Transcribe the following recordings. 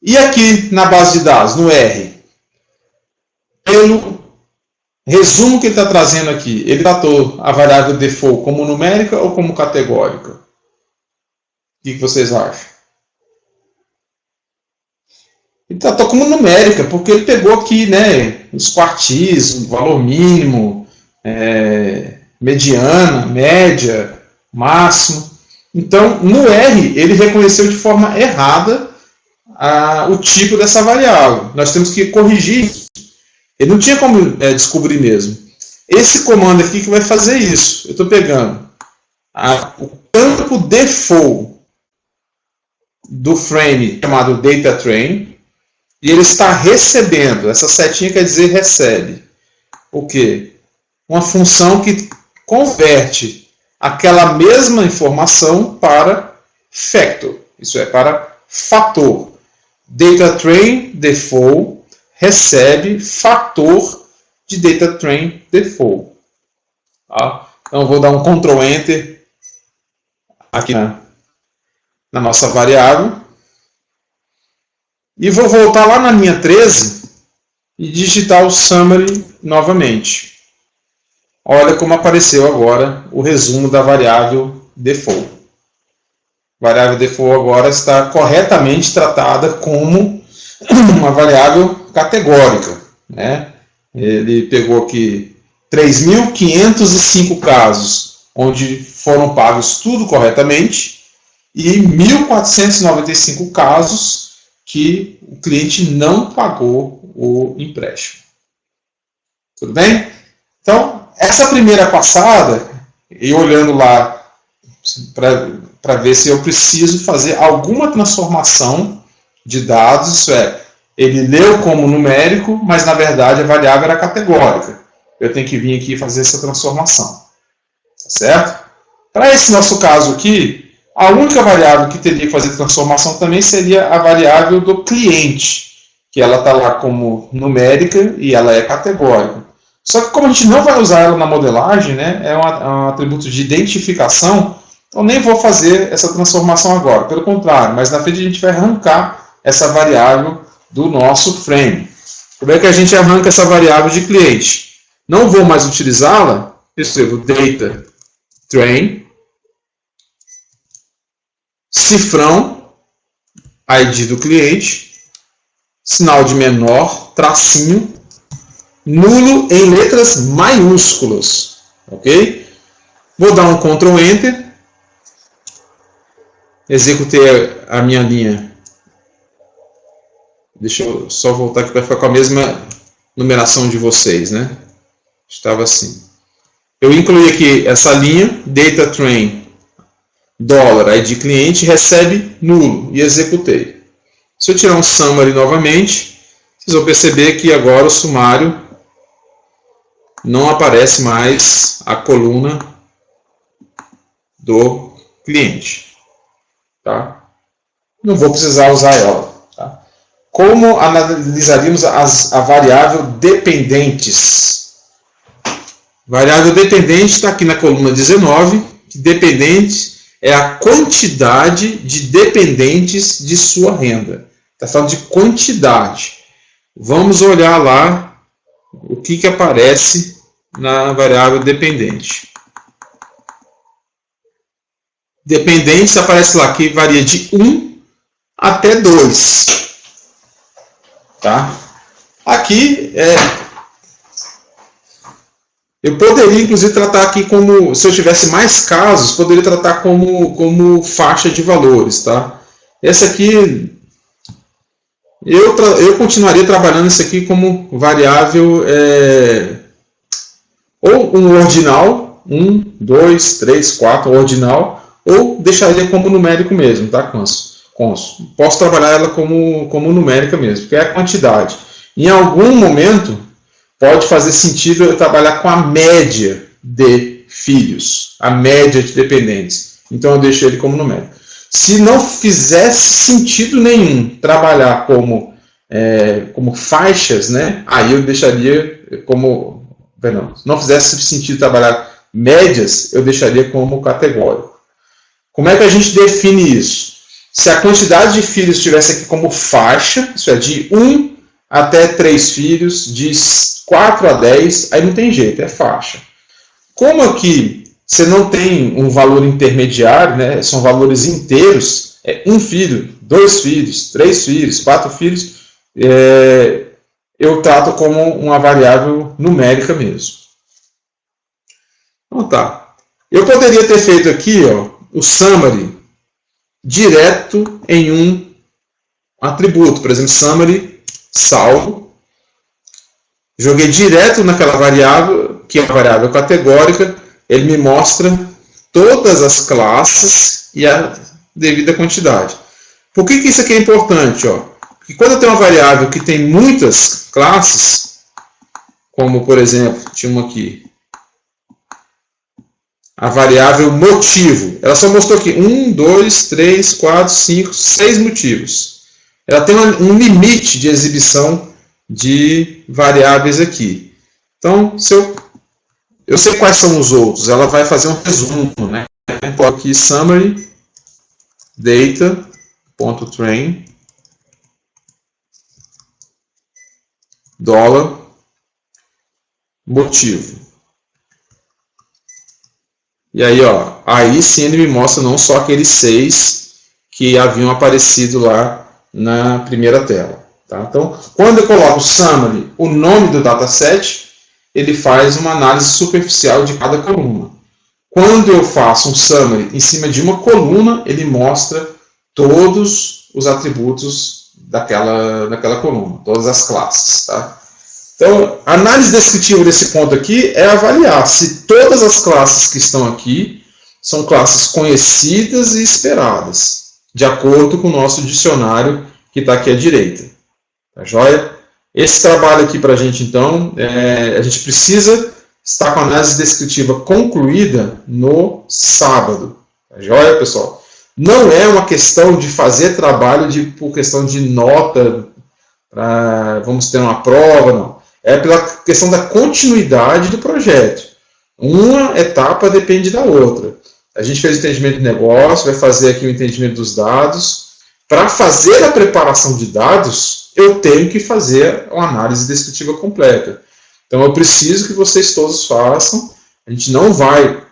E aqui na base de dados, no R, pelo resumo que ele está trazendo aqui, ele tratou a variável default como numérica ou como categórica? O que vocês acham? Ele tratou como numérica, porque ele pegou aqui, né, os quartis, o valor mínimo, mediana, média, máximo. Então, no R, ele reconheceu de forma errada o tipo dessa variável. Nós temos que corrigir isso. Ele não tinha como descobrir mesmo. Esse comando aqui que vai fazer isso. Eu estou pegando o campo default do frame chamado DataTrain, e ele está recebendo, essa setinha quer dizer recebe, o quê? Uma função que converte aquela mesma informação para factor, isso é, para fator. DataTrain default recebe fator de DataTrain default. Tá? Então vou dar um Ctrl Enter aqui na nossa variável. E vou voltar lá na linha 13 e digitar o summary novamente. Olha como apareceu agora o resumo da variável default. A variável default agora está corretamente tratada como uma variável categórica, né? Ele pegou aqui 3.505 casos onde foram pagos tudo corretamente e 1.495 casos que o cliente não pagou o empréstimo. Tudo bem? Então, essa primeira passada, e olhando lá para ver se eu preciso fazer alguma transformação de dados, isso é, ele leu como numérico, mas na verdade a variável era categórica. Eu tenho que vir aqui e fazer essa transformação. Tá certo? Para esse nosso caso aqui, a única variável que teria que fazer transformação também seria a variável do cliente, que ela está lá como numérica e ela é categórica. Só que como a gente não vai usar ela na modelagem, né, é um atributo de identificação, então nem vou fazer essa transformação agora. Pelo contrário, mas na frente a gente vai arrancar essa variável do nosso frame. Como é que a gente arranca essa variável de cliente? Não vou mais utilizá-la, eu escrevo DataTrain, cifrão, ID do cliente, sinal de menor, tracinho, nulo em letras maiúsculas, ok? Vou dar um Ctrl Enter, executei a minha linha. Deixa eu só voltar aqui para ficar com a mesma numeração de vocês, né? Estava assim. Eu incluí aqui essa linha, DataTrain, $ID cliente, recebe nulo, e executei. Se eu tirar um summary novamente, vocês vão perceber que agora o sumário não aparece mais a coluna do cliente. Tá? Não vou precisar usar ela. Tá? Como analisaríamos a variável dependentes? Variável dependente está aqui na coluna 19, que dependente é a quantidade de dependentes de sua renda. Está falando de quantidade. Vamos olhar lá o que aparece na variável dependente. Dependentes aparece lá que varia de 1 até 2. Tá? Aqui eu poderia, inclusive, tratar aqui como, se eu tivesse mais casos, poderia tratar como faixa de valores. Tá? Essa aqui, eu continuaria trabalhando isso aqui como variável, ou um ordinal, 1, 2, 3, 4, ordinal, ou deixaria como numérico mesmo, tá, Conso? Posso trabalhar ela como numérica mesmo, porque é a quantidade. Em algum momento, pode fazer sentido eu trabalhar com a média de filhos, a média de dependentes. Então eu deixo ele como numérico. Se não fizesse sentido nenhum trabalhar como faixas, né, aí eu deixaria como... Perdão, se não fizesse sentido trabalhar médias, eu deixaria como categórico. Como é que a gente define isso? Se a quantidade de filhos estivesse aqui como faixa, isso é, de 1 até 3 filhos, de 4 a 10, aí não tem jeito, é faixa. Como aqui você não tem um valor intermediário, né, são valores inteiros, é 1 filho, 2 filhos, 3 filhos, 4 filhos, eu trato como uma variável numérica mesmo. Então tá. Eu poderia ter feito aqui o summary direto em um atributo, por exemplo, summary salvo. Joguei direto naquela variável, que é a variável categórica, ele me mostra todas as classes e a devida quantidade. Por que isso aqui é importante? Porque quando eu tenho uma variável que tem muitas classes, como por exemplo, tinha uma aqui, a variável motivo, ela só mostrou aqui 1, 2, 3, 4, 5, 6 motivos. Ela tem um limite de exibição de variáveis aqui. Então, se eu sei quais são os outros, ela vai fazer um resumo, né? Então, aqui summary data.train $motivo. E aí, aí sim ele me mostra não só aqueles 6 que haviam aparecido lá na primeira tela. Tá? Então, quando eu coloco summary, o nome do dataset, ele faz uma análise superficial de cada coluna. Quando eu faço um summary em cima de uma coluna, ele mostra todos os atributos daquela coluna, todas as classes. Tá? Então, a análise descritiva desse ponto aqui é avaliar se todas as classes que estão aqui são classes conhecidas e esperadas, de acordo com o nosso dicionário que está aqui à direita. Tá joia? Esse trabalho aqui para a gente, então, a gente precisa estar com a análise descritiva concluída no sábado. Tá joia, pessoal? Não é uma questão de fazer trabalho por questão de nota, vamos ter uma prova, não. É pela questão da continuidade do projeto. Uma etapa depende da outra. A gente fez o entendimento do negócio, vai fazer aqui o entendimento dos dados. Para fazer a preparação de dados, eu tenho que fazer uma análise descritiva completa. Então, eu preciso que vocês todos façam. A gente não vai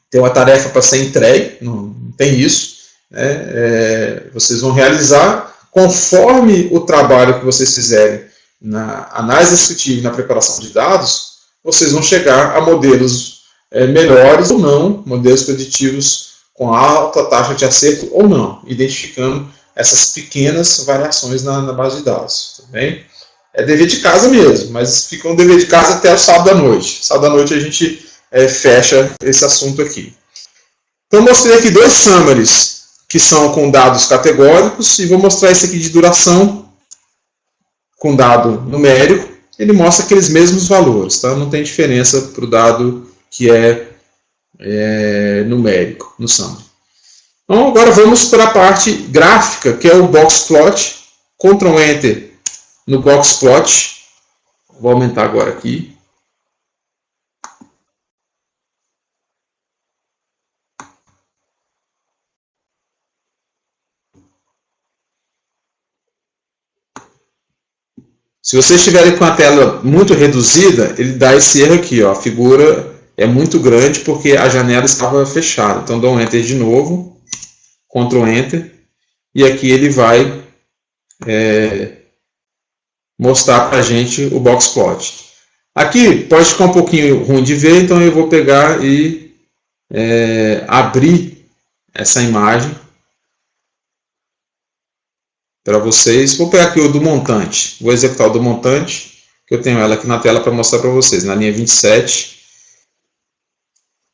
ter uma tarefa para ser entregue, não tem isso. Né? Vocês vão realizar conforme o trabalho que vocês fizerem na análise descritiva e na preparação de dados, vocês vão chegar a modelos melhores ou não, modelos preditivos com alta taxa de acerto ou não, identificando essas pequenas variações na base de dados. Tá bem? É dever de casa mesmo, mas fica um dever de casa até o sábado à noite. Sábado à noite a gente fecha esse assunto aqui. Então, mostrei aqui 2 summaries que são com dados categóricos e vou mostrar esse aqui de duração com dado numérico. Ele mostra aqueles mesmos valores, tá? Não tem diferença para o dado que é numérico no summary. Então, agora vamos para a parte gráfica, que é o box plot. Ctrl Enter no box plot. Vou aumentar agora aqui. Se vocês estiverem com a tela muito reduzida, ele dá esse erro aqui. A figura é muito grande porque a janela estava fechada. Então, dou um Enter de novo. Ctrl Enter. E aqui ele vai mostrar para a gente o box plot. Aqui pode ficar um pouquinho ruim de ver, então eu vou pegar e abrir essa imagem para vocês. Vou pegar aqui o do montante. Vou executar o do montante, que eu tenho ela aqui na tela para mostrar para vocês, na linha 27.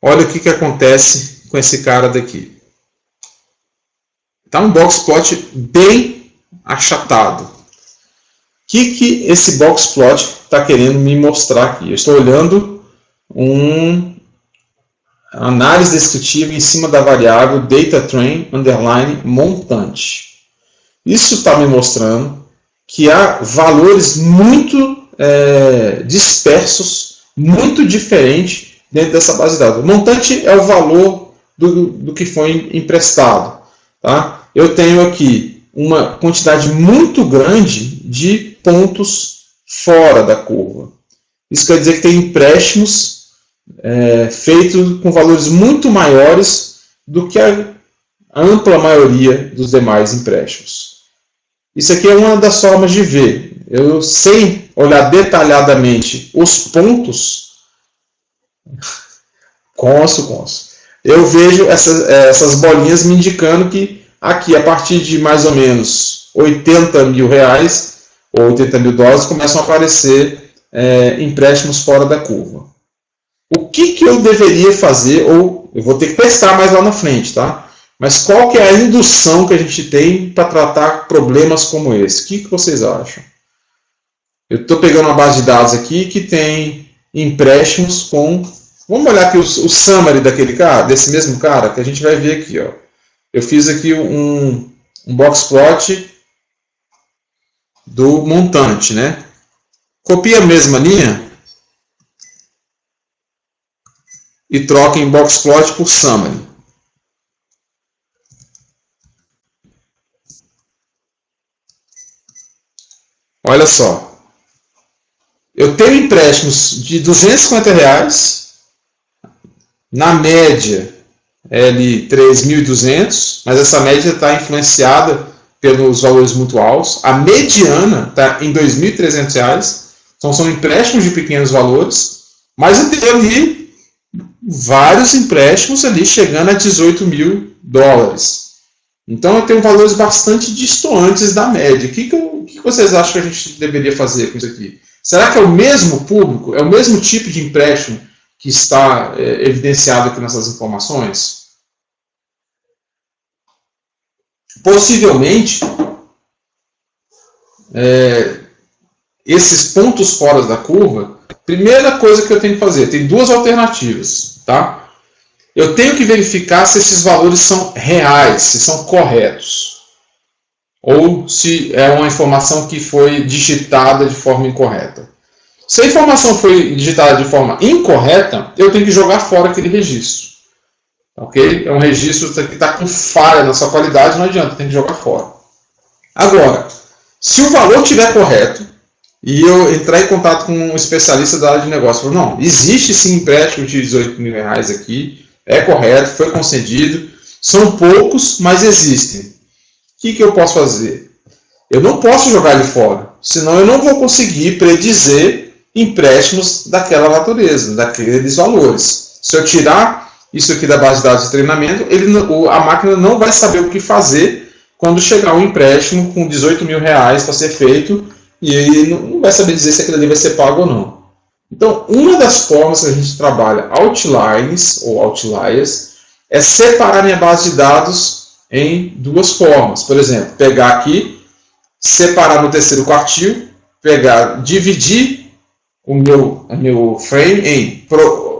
Olha o que acontece com esse cara daqui. Está um box plot bem achatado. O que esse box plot está querendo me mostrar aqui? Eu estou olhando uma análise descritiva em cima da variável data_train _ montante. Isso está me mostrando que há valores muito dispersos, muito diferentes dentro dessa base de dados. O montante é o valor do que foi emprestado. tá? Eu tenho aqui uma quantidade muito grande de pontos fora da curva. Isso quer dizer que tem empréstimos feitos com valores muito maiores do que a ampla maioria dos demais empréstimos. Isso aqui é uma das formas de ver. Eu, sem olhar detalhadamente os pontos, eu vejo essas bolinhas me indicando que aqui, a partir de mais ou menos 80 mil reais ou 80 mil dólares, começam a aparecer empréstimos fora da curva. O que eu deveria fazer, ou eu vou ter que testar mais lá na frente, tá? Mas qual que é a indução que a gente tem para tratar problemas como esse? O que vocês acham? Eu estou pegando uma base de dados aqui que tem empréstimos com... Vamos olhar aqui o summary desse mesmo cara, que a gente vai ver aqui. Ó. Eu fiz aqui um box plot do montante, né? Copia a mesma linha e troca em box plot por summary. Olha só, eu tenho empréstimos de R$250, na média é ali 3.200, mas essa média está influenciada pelos valores muito altos. A mediana está em R$2.300, então são empréstimos de pequenos valores, mas eu tenho ali vários empréstimos ali chegando a 18 mil dólares. Então eu tenho valores bastante distantes da média. O que vocês acham que a gente deveria fazer com isso aqui? Será que é o mesmo público, é o mesmo tipo de empréstimo que está evidenciado aqui nessas informações? Possivelmente, esses pontos fora da curva, primeira coisa que eu tenho que fazer, tem duas alternativas, tá? Eu tenho que verificar se esses valores são reais, se são corretos. Ou se é uma informação que foi digitada de forma incorreta. Se a informação foi digitada de forma incorreta, eu tenho que jogar fora aquele registro. Ok? É um registro que está com falha na sua qualidade, não adianta, tem que jogar fora. Agora, se o valor estiver correto, e eu entrar em contato com um especialista da área de negócio, não, existe sim empréstimo de 18 mil reais aqui, é correto, foi concedido, são poucos, mas existem. O que eu posso fazer? Eu não posso jogar ele fora, senão eu não vou conseguir predizer empréstimos daquela natureza, daqueles valores. Se eu tirar isso aqui da base de dados de treinamento, a máquina não vai saber o que fazer quando chegar um empréstimo com 18 mil reais para ser feito e ele não vai saber dizer se aquilo ali vai ser pago ou não. Então, uma das formas que a gente trabalha outlines ou outliers é separar minha base de dados em duas formas. Por exemplo, pegar aqui, separar no terceiro quartil, dividir o meu frame em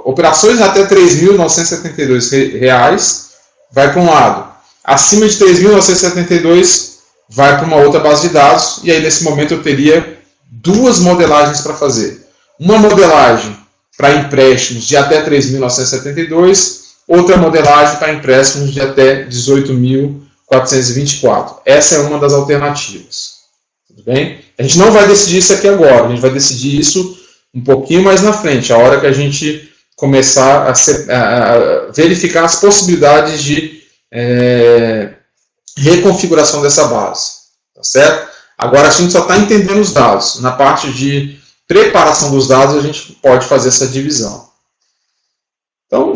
operações até R$ 3.972, vai para um lado. Acima de 3.972 vai para uma outra base de dados, e aí nesse momento eu teria duas modelagens para fazer. Uma modelagem para empréstimos de até 3.972, outra modelagem para empréstimos de até 18.424. Essa é uma das alternativas. Tudo bem? A gente não vai decidir isso aqui agora, a gente vai decidir isso um pouquinho mais na frente, a hora que a gente começar a verificar as possibilidades de reconfiguração dessa base. Tá certo? Agora a gente só está entendendo os dados. Na parte de preparação dos dados, a gente pode fazer essa divisão. Então,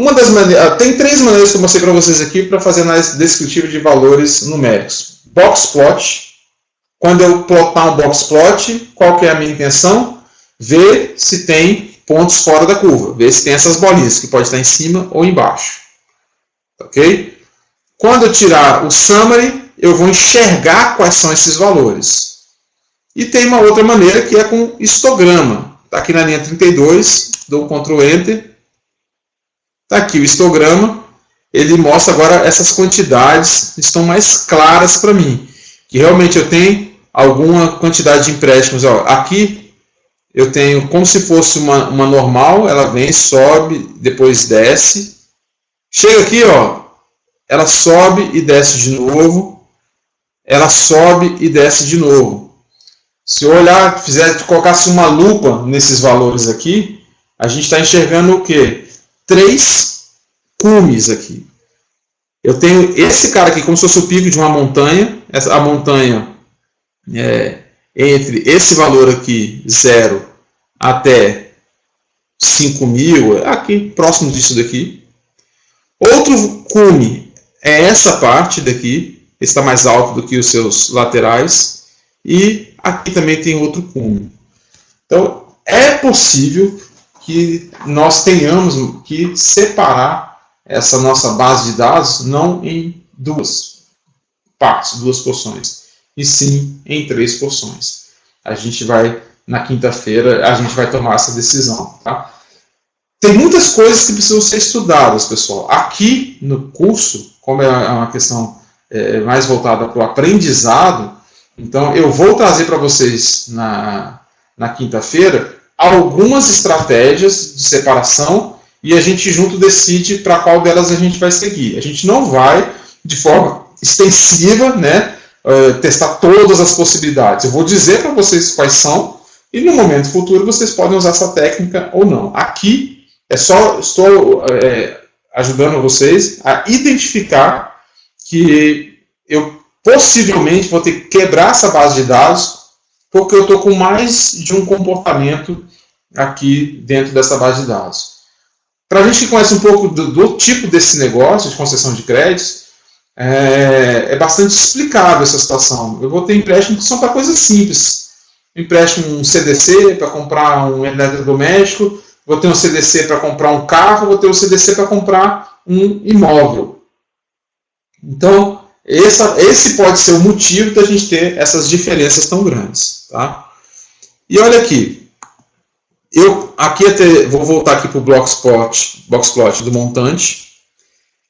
tem três maneiras que eu mostrei para vocês aqui para fazer análise descritiva de valores numéricos. Box plot. Quando eu plotar um box plot, qual que é a minha intenção? Ver se tem pontos fora da curva. Ver se tem essas bolinhas, que pode estar em cima ou embaixo. Ok? Quando eu tirar o summary, eu vou enxergar quais são esses valores. E tem uma outra maneira que é com histograma. Está aqui na linha 32, dou Ctrl Enter. Está aqui o histograma. Ele mostra agora essas quantidades, estão mais claras para mim. Que realmente eu tenho alguma quantidade de empréstimos. Ó, aqui eu tenho como se fosse uma normal, ela vem, sobe, depois desce. Chega aqui, ó, ela sobe e desce de novo, ela sobe e desce de novo. Se eu olhar, colocasse uma lupa nesses valores aqui, a gente está enxergando o quê? 3 cumes aqui. Eu tenho esse cara aqui como se fosse o pico de uma montanha, a montanha entre esse valor aqui, 0, até 5.000, aqui próximo disso daqui. Outro cume é essa parte daqui, está mais alto do que os seus laterais, e aqui também tem outro cume. Então, é possível que nós tenhamos que separar essa nossa base de dados não em 2 partes, 2 porções, e sim em 3 porções. A gente vai, na quinta-feira, a gente vai tomar essa decisão. Tá? Tem muitas coisas que precisam ser estudadas, pessoal. Aqui no curso, como é uma questão mais voltada para o aprendizado, então eu vou trazer para vocês na quinta-feira algumas estratégias de separação e a gente junto decide para qual delas a gente vai seguir. A gente não vai, de forma extensiva, né, testar todas as possibilidades. Eu vou dizer para vocês quais são e no momento futuro vocês podem usar essa técnica ou não. Aqui estou ajudando vocês a identificar que eu possivelmente vou ter que quebrar essa base de dados porque eu estou com mais de um comportamento aqui dentro dessa base de dados. Para a gente que conhece um pouco do tipo desse negócio de concessão de créditos, é bastante explicável essa situação. Eu vou ter empréstimos que são para coisas simples. Empréstimo um CDC para comprar um eletrodoméstico, vou ter um CDC para comprar um carro, vou ter um CDC para comprar um imóvel. Então, esse pode ser o motivo da gente ter essas diferenças tão grandes. Tá? E olha aqui, eu aqui vou voltar aqui para o boxplot do montante.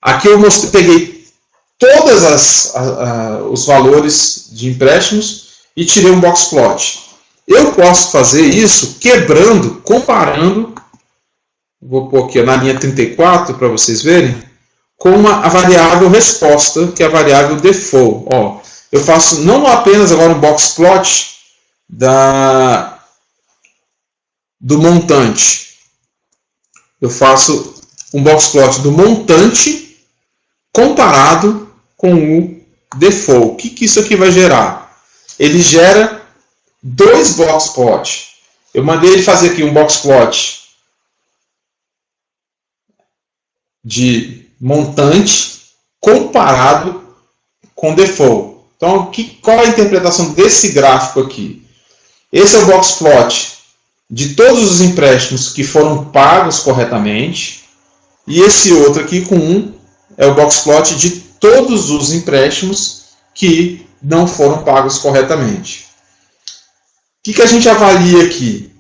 Aqui eu peguei todos os valores de empréstimos e tirei um boxplot. Eu posso fazer isso quebrando, comparando, vou pôr aqui na linha 34 para vocês verem, com a variável resposta, que é a variável default. Ó, eu faço não apenas agora um boxplot do montante. Eu faço um boxplot do montante comparado com o default. O que isso aqui vai gerar? Ele gera 2 boxplots. Eu mandei ele fazer aqui um boxplot de montante comparado com default. Então, qual é a interpretação desse gráfico aqui? Esse é o boxplot de todos os empréstimos que foram pagos corretamente, e esse outro aqui com 1 é o boxplot de todos os empréstimos que não foram pagos corretamente. O que a gente avalia aqui?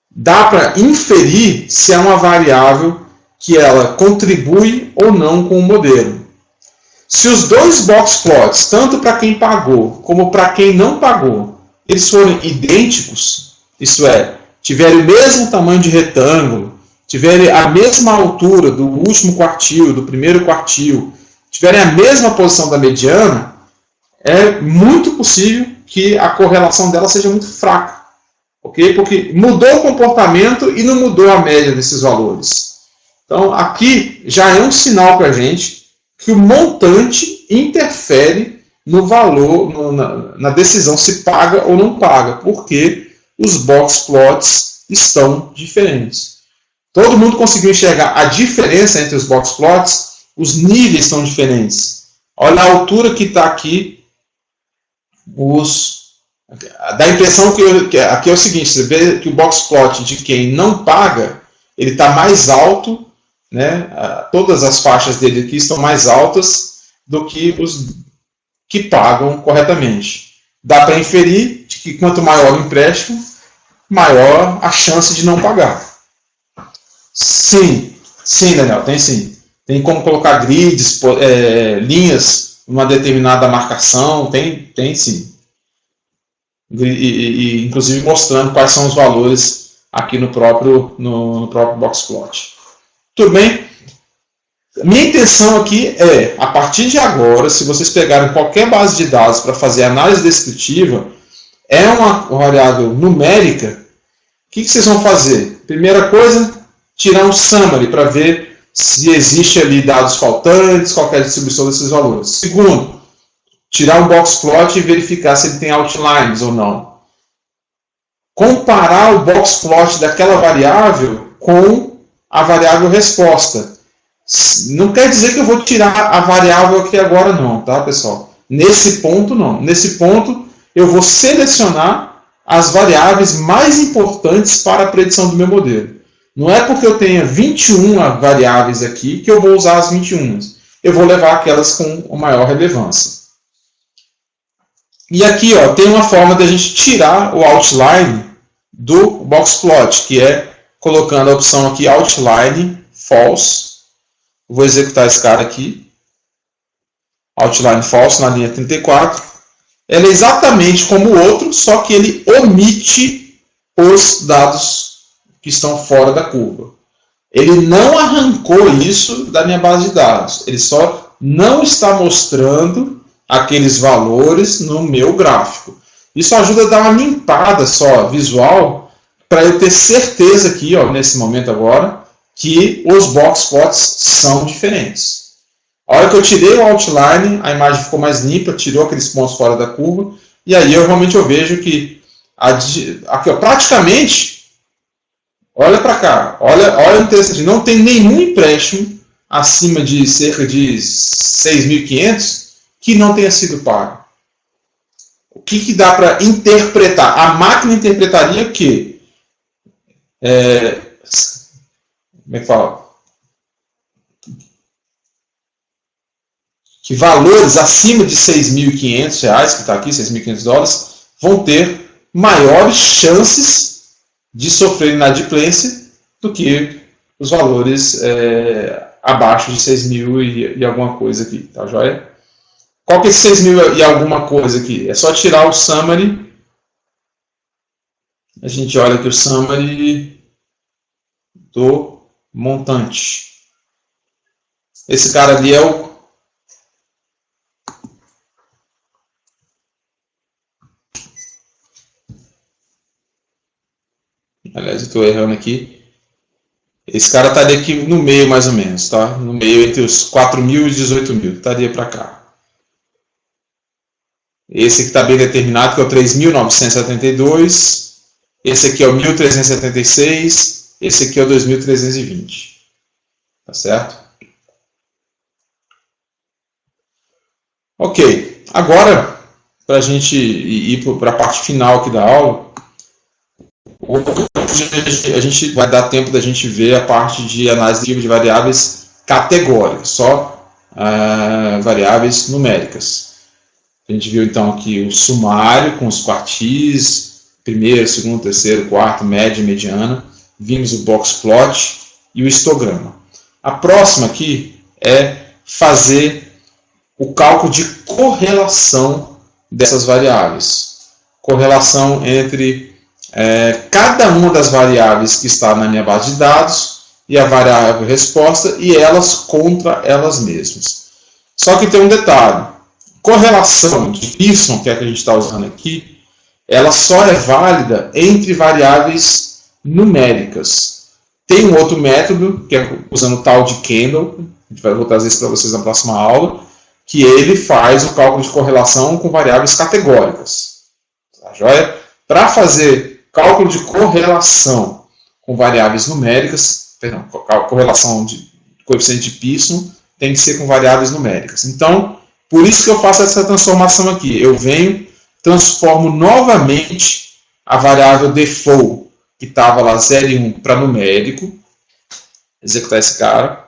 Dá para inferir se é uma variável que ela contribui ou não com o modelo. Se os 2 boxplots, tanto para quem pagou como para quem não pagou, eles forem idênticos, isso é, tiverem o mesmo tamanho de retângulo, tiverem a mesma altura do último quartil, do primeiro quartil, tiverem a mesma posição da mediana, é muito possível que a correlação dela seja muito fraca. Okay? Porque mudou o comportamento e não mudou a média desses valores. Então, aqui já é um sinal para a gente que o montante interfere no valor, na decisão se paga ou não paga, porque os boxplots estão diferentes. Todo mundo conseguiu enxergar a diferença entre os boxplots, os níveis são diferentes. Olha a altura que está aqui, dá a impressão que aqui é o seguinte, você vê que o boxplot de quem não paga, ele está mais alto, né? Todas as faixas dele aqui estão mais altas do que os que pagam corretamente. Dá para inferir de que quanto maior o empréstimo, maior a chance de não pagar. Sim, Daniel, tem sim. Tem como colocar grids, linhas, uma determinada marcação, tem sim. E inclusive mostrando quais são os valores aqui no próprio boxplot. Tudo bem? Minha intenção aqui é, a partir de agora, se vocês pegarem qualquer base de dados para fazer análise descritiva, é uma variável numérica, o que vocês vão fazer? Primeira coisa, tirar um summary para ver se existe ali dados faltantes, qual é a distribuição desses valores. Segundo, tirar um box plot e verificar se ele tem outlines ou não. Comparar o box plot daquela variável com a variável resposta. Não quer dizer que eu vou tirar a variável aqui agora não, tá, pessoal? Nesse ponto, não. Nesse ponto, eu vou selecionar as variáveis mais importantes para a predição do meu modelo. Não é porque eu tenha 21 variáveis aqui que eu vou usar as 21. Eu vou levar aquelas com maior relevância. E aqui ó, tem uma forma de a gente tirar o outline do box plot, que é colocando a opção aqui outline false. Vou executar esse cara aqui. Outline false na linha 34. Ela é exatamente como o outro, só que ele omite os dados que estão fora da curva. Ele não arrancou isso da minha base de dados. Ele só não está mostrando aqueles valores no meu gráfico. Isso ajuda a dar uma limpada só visual para eu ter certeza aqui, ó, nesse momento agora, que os box plots são diferentes. A hora que eu tirei o outline, a imagem ficou mais limpa, tirou aqueles pontos fora da curva, e aí realmente eu vejo que aqui, ó, praticamente, olha para cá, olha o texto, não tem nenhum empréstimo acima de cerca de 6.500 que não tenha sido pago. O que dá para interpretar? A máquina interpretaria que como é que fala? Que valores acima de R$6.500, que está aqui, $6.500, vão ter maiores chances de sofrer inadimplência do que os valores abaixo de 6.000 e alguma coisa aqui, tá joia? Qual que é esse 6.000 e alguma coisa aqui? É só tirar o summary. A gente olha aqui o summary do montante. Esse cara ali é o aliás, eu estou errando aqui. Esse cara estaria aqui no meio, mais ou menos, tá? No meio entre os 4.000 e os 18.000. Estaria para cá. Esse aqui está bem determinado, que é o 3.972. Esse aqui é o 1.376. Esse aqui é o 2.320. Tá certo? Ok. Agora, para a gente ir para a parte final aqui da aula, a gente vai dar tempo da gente ver a parte de análise de variáveis categóricas, só variáveis numéricas. A gente viu então aqui o sumário com os quartis, primeiro, segundo, terceiro, quarto, média e mediana. Vimos o box plot e o histograma. A próxima aqui é fazer o cálculo de correlação dessas variáveis. Correlação entre cada uma das variáveis que está na minha base de dados e a variável resposta e elas contra elas mesmas. Só que tem um detalhe. Correlação de Pearson, que é a que a gente está usando aqui, ela só é válida entre variáveis numéricas. Tem um outro método, que é usando o tal de Kendall, a gente vai voltar isso para vocês na próxima aula, que ele faz o cálculo de correlação com variáveis categóricas. Tá joia? Para fazer cálculo de correlação com variáveis numéricas, perdão, correlação de coeficiente de Pearson, tem que ser com variáveis numéricas. Então, por isso que eu faço essa transformação aqui. Eu venho, transformo novamente a variável default, que estava lá 0 e 1 para numérico. Executar esse cara.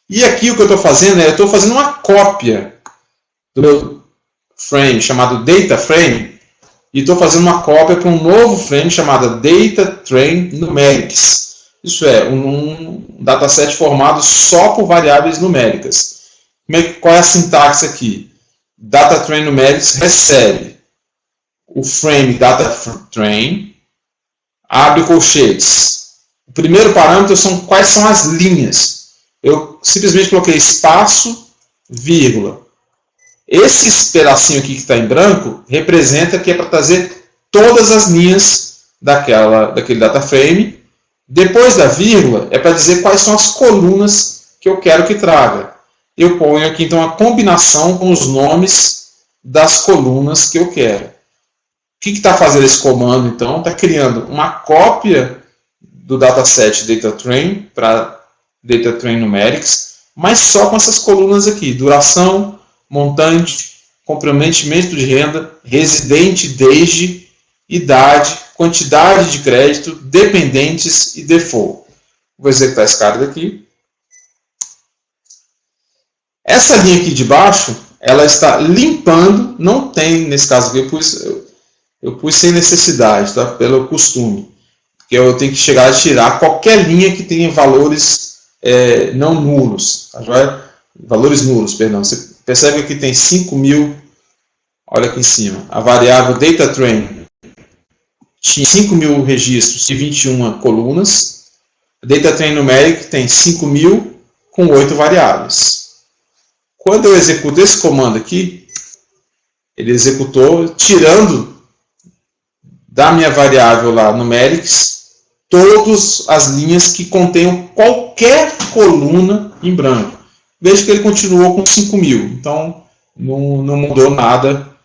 E aqui o que eu estou fazendo eu estou fazendo uma cópia do meu frame chamado data frame e estou fazendo uma cópia para um novo frame chamado data train numerics. Isso é, um dataset formado só por variáveis numéricas. Qual é a sintaxe aqui? Data train numerics recebe o frame data train, abre colchetes. O primeiro parâmetro são quais são as linhas. Eu simplesmente coloquei espaço, vírgula. Esse pedacinho aqui que está em branco representa que é para trazer todas as linhas daquele data frame. Depois da vírgula é para dizer quais são as colunas que eu quero que traga. Eu ponho aqui então a combinação com os nomes das colunas que eu quero. O que está fazendo esse comando então? Está criando uma cópia do dataset DataTrain para DataTrain Numerics, mas só com essas colunas aqui: duração, montante, comprometimento de renda, residente desde, idade, quantidade de crédito, dependentes e default. Vou executar esse cara daqui. Essa linha aqui de baixo, ela está limpando, não tem, nesse caso aqui, eu pus sem necessidade, tá? Pelo costume. Porque eu tenho que chegar a tirar qualquer linha que tenha valores não nulos. Tá? Valores nulos, perdão. Você percebe que tem 5.000, olha aqui em cima. A variável DataTrain tinha 5.000 registros e 21 colunas. A DataTrain Numeric tem 5.000 com 8 variáveis. Quando eu executo esse comando aqui, ele executou tirando da minha variável lá numerics todas as linhas que contenham qualquer coluna em branco. Veja que ele continuou com 5.000, então não mudou nada.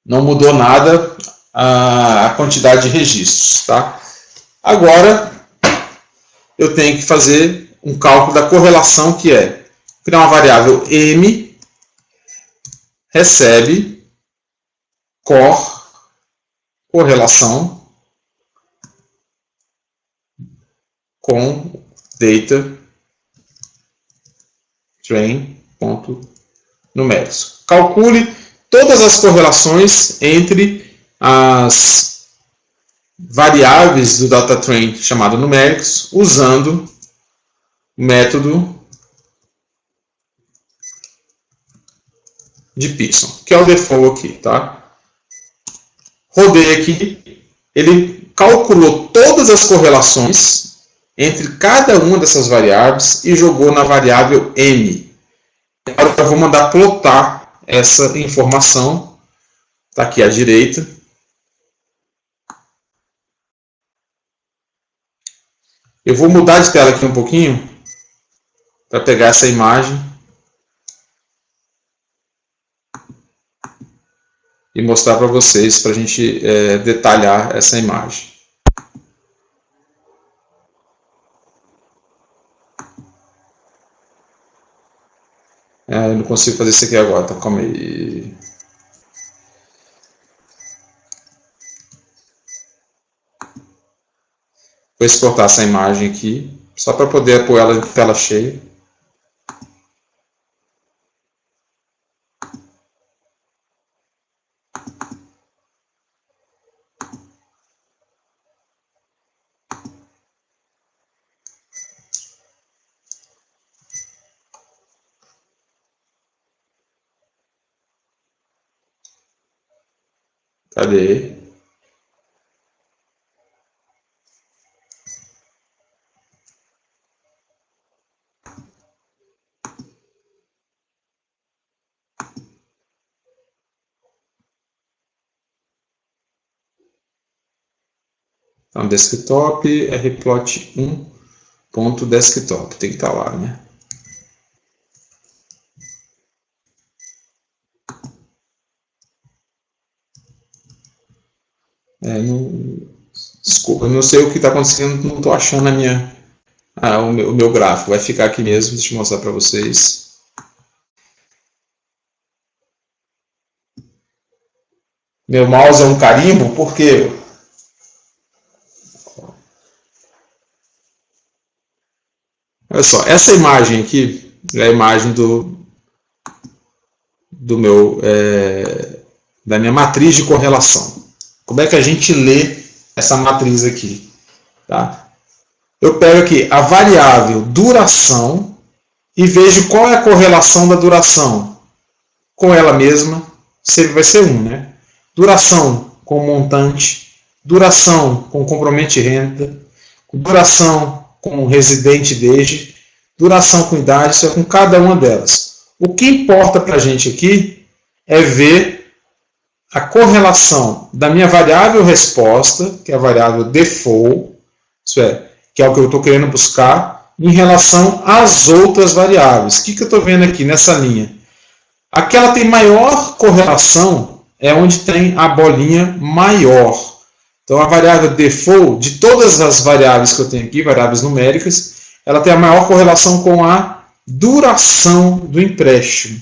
Não mudou nada a quantidade de registros. Tá? Agora eu tenho que fazer um cálculo da correlação, que é criar uma variável m recebe correlação com DataTrain.numerics. Calcule todas as correlações entre as variáveis do DataTrain chamado numerics usando o método de Pearson, que é o default aqui, tá? Rodei aqui, ele calculou todas as correlações entre cada uma dessas variáveis e jogou na variável m. Agora eu vou mandar plotar essa informação, está aqui à direita. Eu vou mudar de tela aqui um pouquinho para pegar essa imagem e mostrar para vocês, para a gente detalhar essa imagem. Eu não consigo fazer isso aqui agora, tá? Calma aí. Vou exportar essa imagem aqui, só para poder pôr ela em tela cheia. Cadê? Então, desktop, rplot1.desktop, tem que estar lá, né? Desculpa, eu não sei o que está acontecendo, não estou achando o meu gráfico. Vai ficar aqui mesmo, deixa eu mostrar para vocês. Meu mouse é um carimbo, porque olha só, essa imagem aqui é a imagem da minha matriz de correlação. Como é que a gente lê essa matriz aqui? Tá? Eu pego aqui a variável duração e vejo qual é a correlação da duração com ela mesma, sempre vai ser 1, né? Duração com montante, duração com complemento de renda, duração com residente desde, duração com idade, isso é com cada uma delas. O que importa para a gente aqui é ver a correlação da minha variável resposta, que é a variável default, isso é, que é o que eu estou querendo buscar, em relação às outras variáveis. O que eu estou vendo aqui nessa linha? Aquela tem maior correlação é onde tem a bolinha maior. Então, a variável default, de todas as variáveis que eu tenho aqui, variáveis numéricas, ela tem a maior correlação com a duração do empréstimo.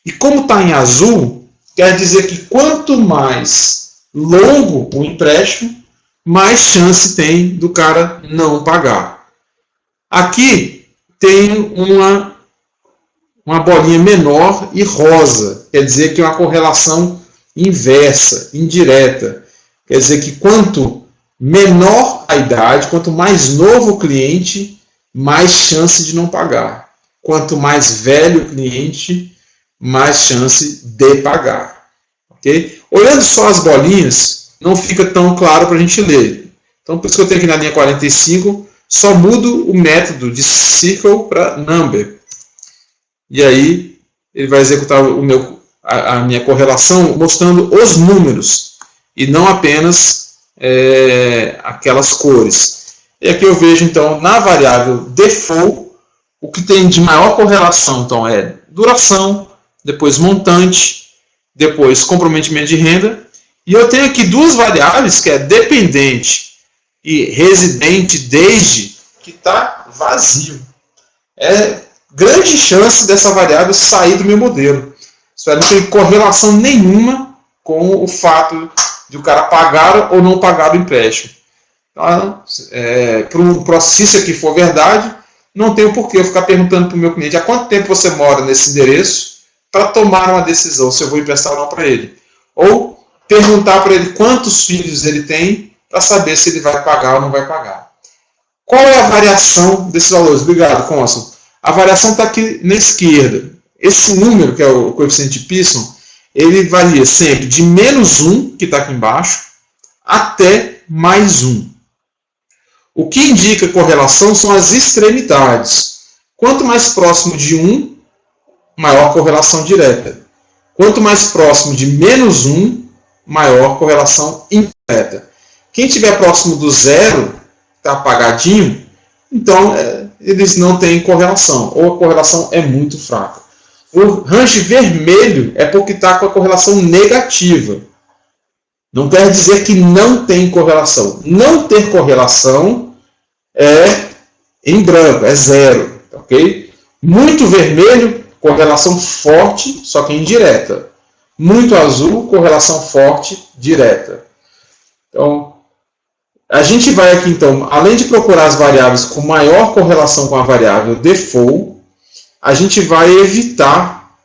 E como está em azul, quer dizer que quanto mais longo o empréstimo, mais chance tem do cara não pagar. Aqui tem uma bolinha menor e rosa, quer dizer que é uma correlação inversa, indireta. Quer dizer que quanto menor a idade, quanto mais novo o cliente, mais chance de não pagar. Quanto mais velho o cliente, mais chance de pagar. Okay? Olhando só as bolinhas, não fica tão claro para a gente ler. Então, por isso que eu tenho aqui na linha 45, só mudo o método de circle para number. E aí, ele vai executar a minha correlação mostrando os números e não apenas aquelas cores. E aqui eu vejo, então, na variável default, o que tem de maior correlação então, é duração, depois montante, depois comprometimento de renda. E eu tenho aqui duas variáveis, que é dependente e residente desde, que está vazio. É grande chance dessa variável sair do meu modelo. Isso não tem correlação nenhuma com o fato de o cara pagar ou não pagar o empréstimo. Então, se isso aqui for verdade, não tem o porquê eu ficar perguntando para o meu cliente há quanto tempo você mora nesse endereço para tomar uma decisão se eu vou emprestar ou não para ele. Ou perguntar para ele quantos filhos ele tem para saber se ele vai pagar ou não vai pagar. Qual é a variação desses valores? Obrigado, Consul. A variação está aqui na esquerda. Esse número, que é o coeficiente de Pearson, ele varia sempre de menos 1, que está aqui embaixo, até mais 1. O que indica correlação são as extremidades. Quanto mais próximo de 1, maior correlação direta. Quanto mais próximo de menos 1, maior correlação indireta. Quem estiver próximo do zero, está apagadinho, então eles não têm correlação, ou a correlação é muito fraca. O range vermelho é porque está com a correlação negativa. Não quer dizer que não tem correlação. Não ter correlação é em branco, é zero. Okay? Muito vermelho, correlação forte, só que indireta. Muito azul, correlação forte, direta. Então, a gente vai aqui, então, além de procurar as variáveis com maior correlação com a variável default, a gente vai evitar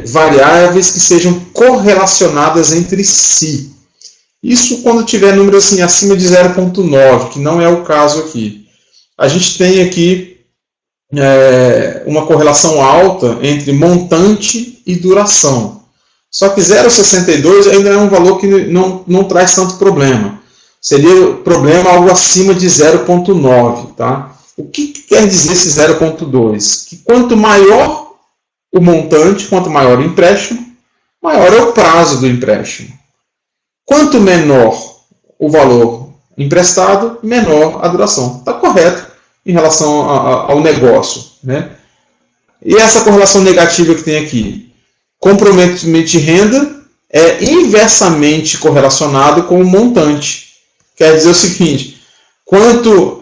variáveis que sejam correlacionadas entre si. Isso quando tiver números assim, acima de 0,9, que não é o caso aqui. A gente tem aqui uma correlação alta entre montante e duração. Só que 0,62 ainda é um valor que não traz tanto problema. Seria problema algo acima de 0,9. Tá? O que quer dizer esse 0,2? Que quanto maior o montante, quanto maior o empréstimo, maior é o prazo do empréstimo. Quanto menor o valor emprestado, menor a duração. Está correto em relação ao negócio. Né? E essa correlação negativa que tem aqui? Comprometimento de renda é inversamente correlacionado com o montante. Quer dizer o seguinte, quanto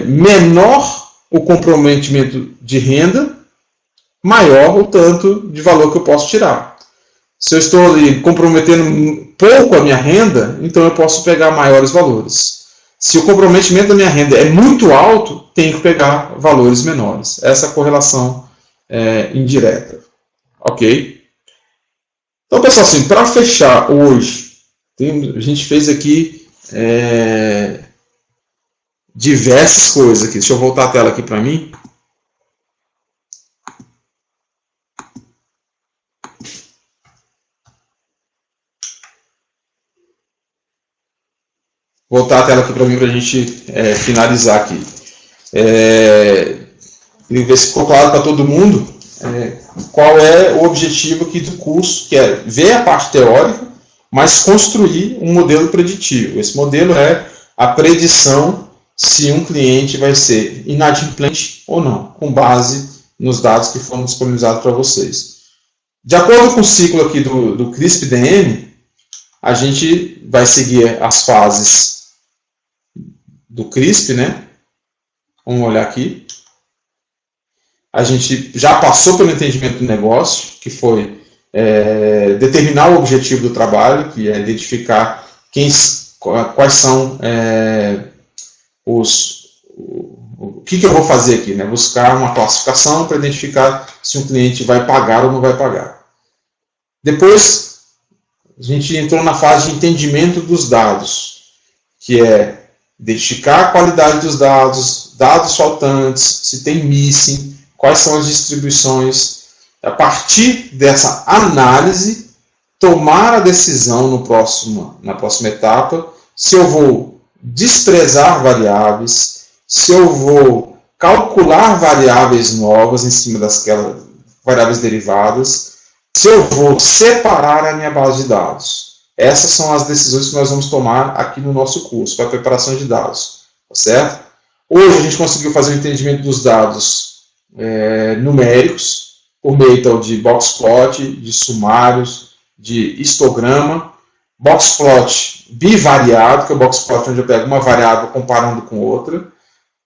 menor o comprometimento de renda, maior o tanto de valor que eu posso tirar. Se eu estou ali comprometendo pouco a minha renda, então eu posso pegar maiores valores. Se o comprometimento da minha renda é muito alto, tenho que pegar valores menores. Essa é a correlação indireta. Ok? Então, pessoal, assim, para fechar hoje, a gente fez aqui diversas coisas aqui. Deixa eu voltar a tela aqui para mim. Voltar a tela aqui para mim para a gente finalizar aqui. e ver se ficou claro para todo mundo qual é o objetivo aqui do curso, que é ver a parte teórica, mas construir um modelo preditivo. Esse modelo é a predição se um cliente vai ser inadimplente ou não, com base nos dados que foram disponibilizados para vocês. De acordo com o ciclo aqui do CRISP-DM, a gente vai seguir as fases do CRISP, né? Vamos olhar aqui. A gente já passou pelo entendimento do negócio, que foi determinar o objetivo do trabalho, que é identificar quais são o que eu vou fazer aqui, né? Buscar uma classificação para identificar se um cliente vai pagar ou não vai pagar. Depois, a gente entrou na fase de entendimento dos dados, que é identificar a qualidade dos dados, dados faltantes, se tem missing, quais são as distribuições. A partir dessa análise, tomar a decisão na próxima etapa, se eu vou desprezar variáveis, se eu vou calcular variáveis novas em cima daquelas variáveis derivadas, se eu vou separar a minha base de dados. Essas são as decisões que nós vamos tomar aqui no nosso curso, para a preparação de dados. Tá certo? Hoje a gente conseguiu fazer o entendimento dos dados numéricos, por meio então, de boxplot, de sumários, de histograma, boxplot bivariado, que é o boxplot onde eu pego uma variável comparando com outra,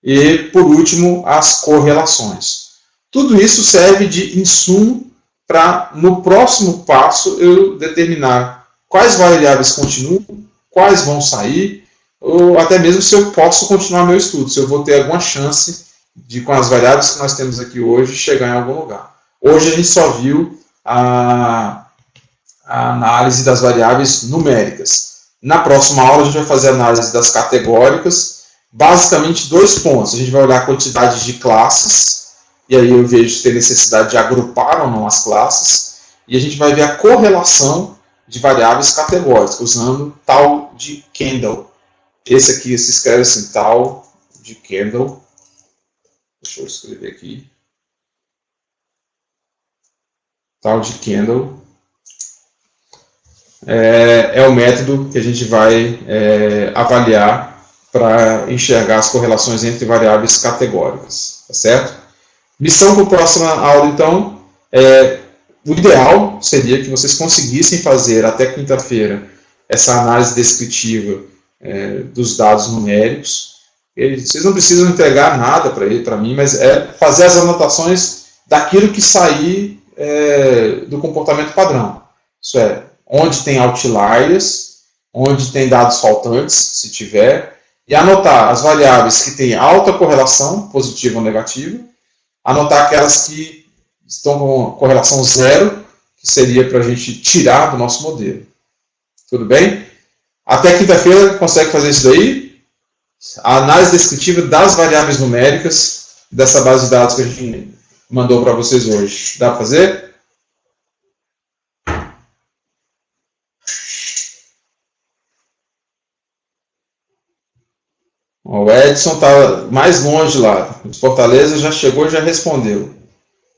e, por último, as correlações. Tudo isso serve de insumo para, no próximo passo, eu determinar quais variáveis continuam, quais vão sair, ou até mesmo se eu posso continuar meu estudo, se eu vou ter alguma chance de, com as variáveis que nós temos aqui hoje, chegar em algum lugar. Hoje a gente só viu a análise das variáveis numéricas. Na próxima aula a gente vai fazer a análise das categóricas, basicamente 2 pontos. A gente vai olhar a quantidade de classes, e aí eu vejo se tem necessidade de agrupar ou não as classes, e a gente vai ver a correlação de variáveis categóricas, usando tal de Kendall. Esse aqui se escreve assim, tal de Kendall. Deixa eu escrever aqui. Tal de Kendall. É o método que a gente vai avaliar para enxergar as correlações entre variáveis categóricas. Tá certo? Missão para a próxima aula, então, o ideal seria que vocês conseguissem fazer até quinta-feira essa análise descritiva dos dados numéricos. Vocês não precisam entregar nada para mim, mas fazer as anotações daquilo que sair do comportamento padrão. Isso é, onde tem outliers, onde tem dados faltantes, se tiver, e anotar as variáveis que têm alta correlação, positiva ou negativa, anotar aquelas que estão com correlação zero, que seria para a gente tirar do nosso modelo. Tudo bem? Até quinta-feira consegue fazer isso daí. A análise descritiva das variáveis numéricas dessa base de dados que a gente mandou para vocês hoje. Dá para fazer? O Edson está mais longe lá. De Fortaleza já chegou e já respondeu.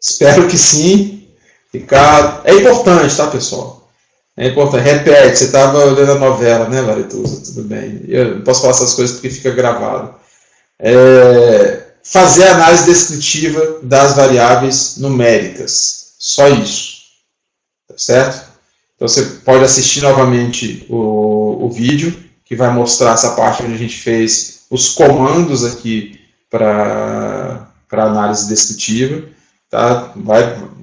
Espero que sim. Ricardo. É importante, tá, pessoal? É importante. Repete, você estava olhando a novela, né, Varituza? Tudo bem. Eu não posso falar essas coisas porque fica gravado. Fazer a análise descritiva das variáveis numéricas. Só isso. Tá certo? Então você pode assistir novamente o vídeo, que vai mostrar essa parte onde a gente fez os comandos aqui para análise descritiva. Tá?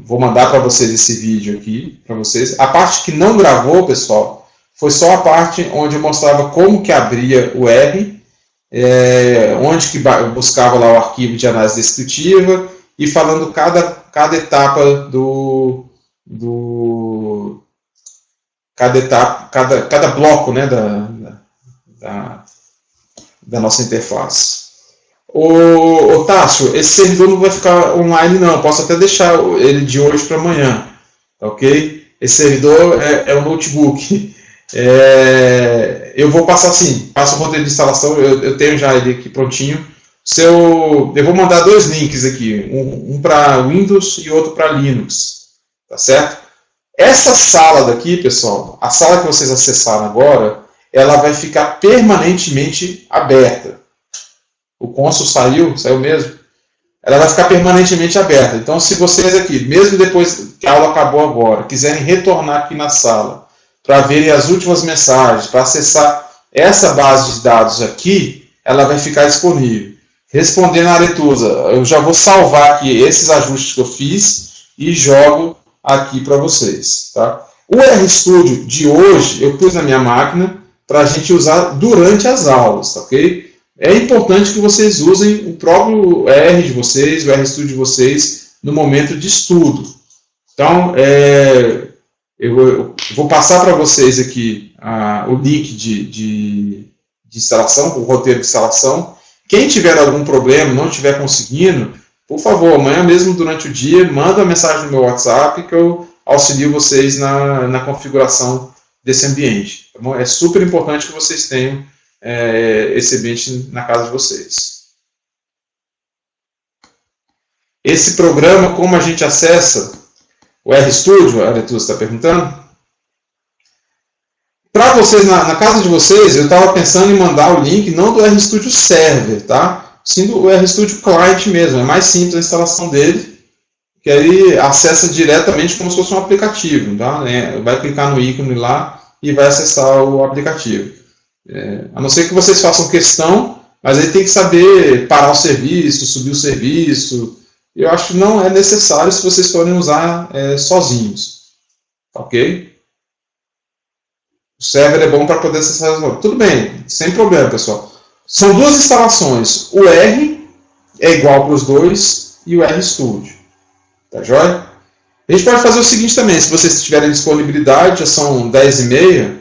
Vou mandar para vocês esse vídeo aqui, para vocês. A parte que não gravou, pessoal, foi só a parte onde eu mostrava como que abria o R, onde que eu buscava lá o arquivo de análise descritiva e falando cada etapa cada bloco, né, da nossa interface. Ô Tássio, esse servidor não vai ficar online não, eu posso até deixar ele de hoje para amanhã, ok? Esse servidor é um notebook. Eu vou passar assim, passo o roteiro de instalação, eu tenho já ele aqui prontinho, eu vou mandar dois links aqui, um para Windows e outro para Linux, tá certo? Essa sala daqui, pessoal, a sala que vocês acessaram agora, ela vai ficar permanentemente aberta. O cônsul saiu mesmo? Ela vai ficar permanentemente aberta. Então, se vocês aqui, mesmo depois que a aula acabou agora, quiserem retornar aqui na sala para verem as últimas mensagens, para acessar essa base de dados aqui, ela vai ficar disponível. Respondendo a Aretusa, eu já vou salvar aqui esses ajustes que eu fiz e jogo aqui para vocês. Tá? O RStudio de hoje eu pus na minha máquina para a gente usar durante as aulas, tá, ok? É importante que vocês usem o próprio R de vocês, o RStudio de vocês, no momento de estudo. Então, eu vou passar para vocês aqui o link de instalação, o roteiro de instalação. Quem tiver algum problema, não estiver conseguindo, por favor, amanhã mesmo durante o dia, manda uma mensagem no meu WhatsApp que eu auxilio vocês na configuração desse ambiente. Tá bom? É super importante que vocês tenham esse ambiente na casa de vocês. Esse programa, como a gente acessa o RStudio, a Aretusa está perguntando? Para vocês, na casa de vocês, eu estava pensando em mandar o link não do RStudio Server, tá? Sim do RStudio Client mesmo, é mais simples a instalação dele, que aí acessa diretamente como se fosse um aplicativo, tá? Vai clicar no ícone lá e vai acessar o aplicativo. A não ser que vocês façam questão, mas aí tem que saber parar o serviço, subir o serviço. Eu acho que não é necessário se vocês forem usar sozinhos, ok? O server é bom para poder acessar as novas. Tudo bem, sem problema, pessoal. São duas instalações. O R é igual para os dois e o RStudio. Tá joia? A gente pode fazer o seguinte também, se vocês tiverem disponibilidade, já são 10h30,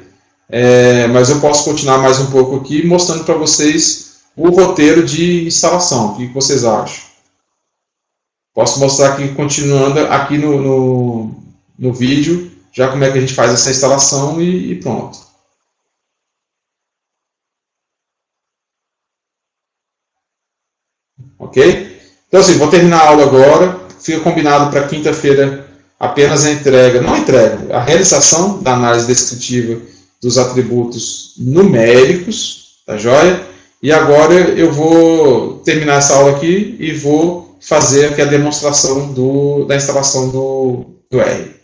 mas eu posso continuar mais um pouco aqui mostrando para vocês o roteiro de instalação. O que vocês acham? Posso mostrar aqui, continuando aqui no vídeo, já como é que a gente faz essa instalação e pronto. Ok? Então assim, vou terminar a aula agora. Fica combinado para quinta-feira apenas a entrega, não a entrega, a realização da análise descritiva dos atributos numéricos, tá joia? E agora eu vou terminar essa aula aqui e vou fazer aqui a demonstração da instalação do R.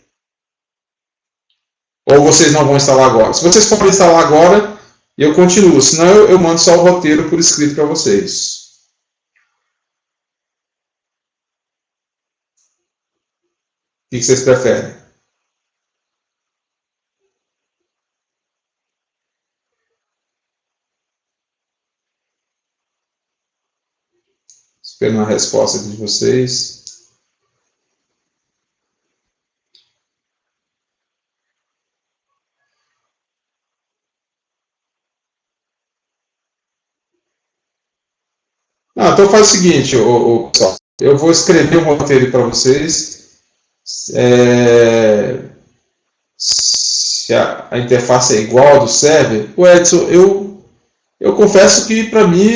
Ou vocês não vão instalar agora? Se vocês forem instalar agora, eu continuo, senão eu mando só o roteiro por escrito para vocês. O que vocês preferem? Esperando a resposta de vocês. Não, então faz o seguinte, pessoal. Eu vou escrever um roteiro para vocês. Se a interface é igual ao do server, o Edson, eu confesso que para mim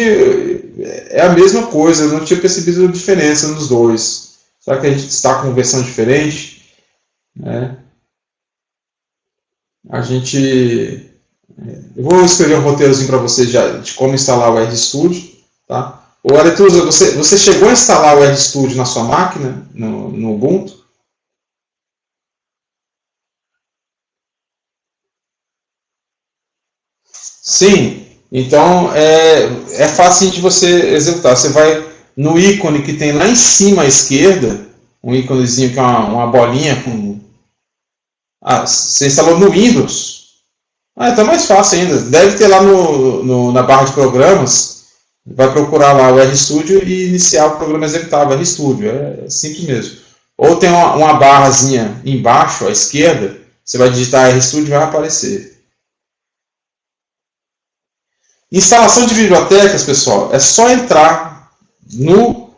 é a mesma coisa, eu não tinha percebido a diferença nos dois. Será que a gente está com versão diferente? Eu vou escrever um roteirozinho para vocês de como instalar o RStudio. Tá? Ô Aretusa, você chegou a instalar o RStudio na sua máquina, no Ubuntu? Sim, então é fácil de você executar. Você vai no ícone que tem lá em cima à esquerda, um íconezinho que é uma bolinha com... você instalou no Windows? Então é mais fácil ainda. Deve ter lá na barra de programas, vai procurar lá o RStudio e iniciar o programa executável, RStudio. É simples mesmo. Ou tem uma barrazinha embaixo, à esquerda, você vai digitar RStudio e vai aparecer. Instalação de bibliotecas, pessoal, é só entrar no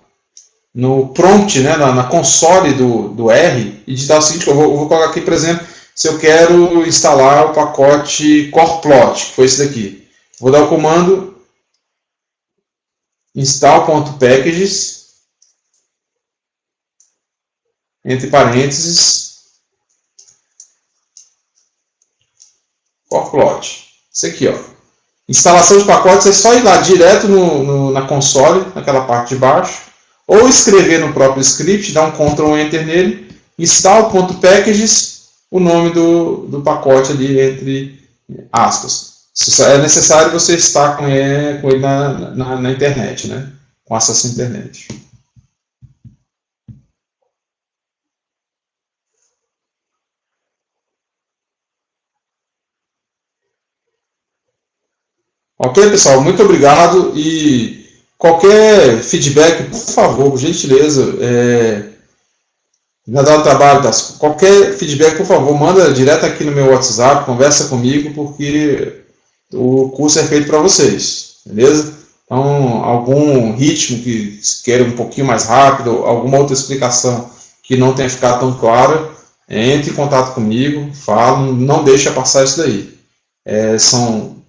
prompt, né, na console do R e digitar o seguinte, eu vou colocar aqui, por exemplo, se eu quero instalar o pacote Core Plot, que foi esse daqui. Vou dar o comando install.packages, entre parênteses, forplot. Isso aqui, ó. Instalação de pacotes é só ir lá direto na console, naquela parte de baixo, ou escrever no próprio script, dar um Ctrl Enter nele, install.packages, o nome do pacote ali entre aspas. É necessário você estar com ele na internet, né? Com acesso à internet. Ok, pessoal? Muito obrigado e qualquer feedback, por favor, por gentileza, não dá trabalho, tá? Qualquer feedback, por favor, manda direto aqui no meu WhatsApp, conversa comigo, porque o curso é feito para vocês, beleza? Então, algum ritmo que queira um pouquinho mais rápido, alguma outra explicação que não tenha ficado tão clara, entre em contato comigo, fala, não deixa passar isso daí.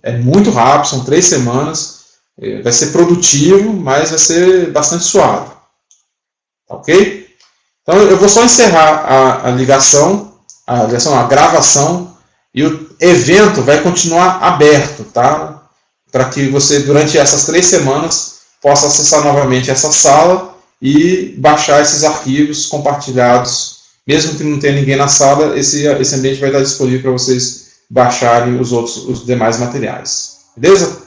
É muito rápido, são 3 semanas, vai ser produtivo, mas vai ser bastante suave. Ok? Então eu vou só encerrar a gravação, e o evento vai continuar aberto, tá? Para que você, durante essas 3 semanas, possa acessar novamente essa sala e baixar esses arquivos compartilhados. Mesmo que não tenha ninguém na sala, esse ambiente vai estar disponível para vocês baixarem os demais materiais. Beleza?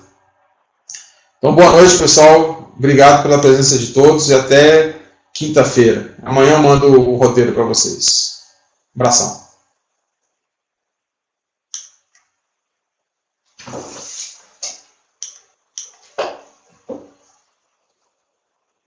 Então, boa noite, pessoal. Obrigado pela presença de todos e até quinta-feira. Amanhã eu mando o roteiro para vocês. Abração.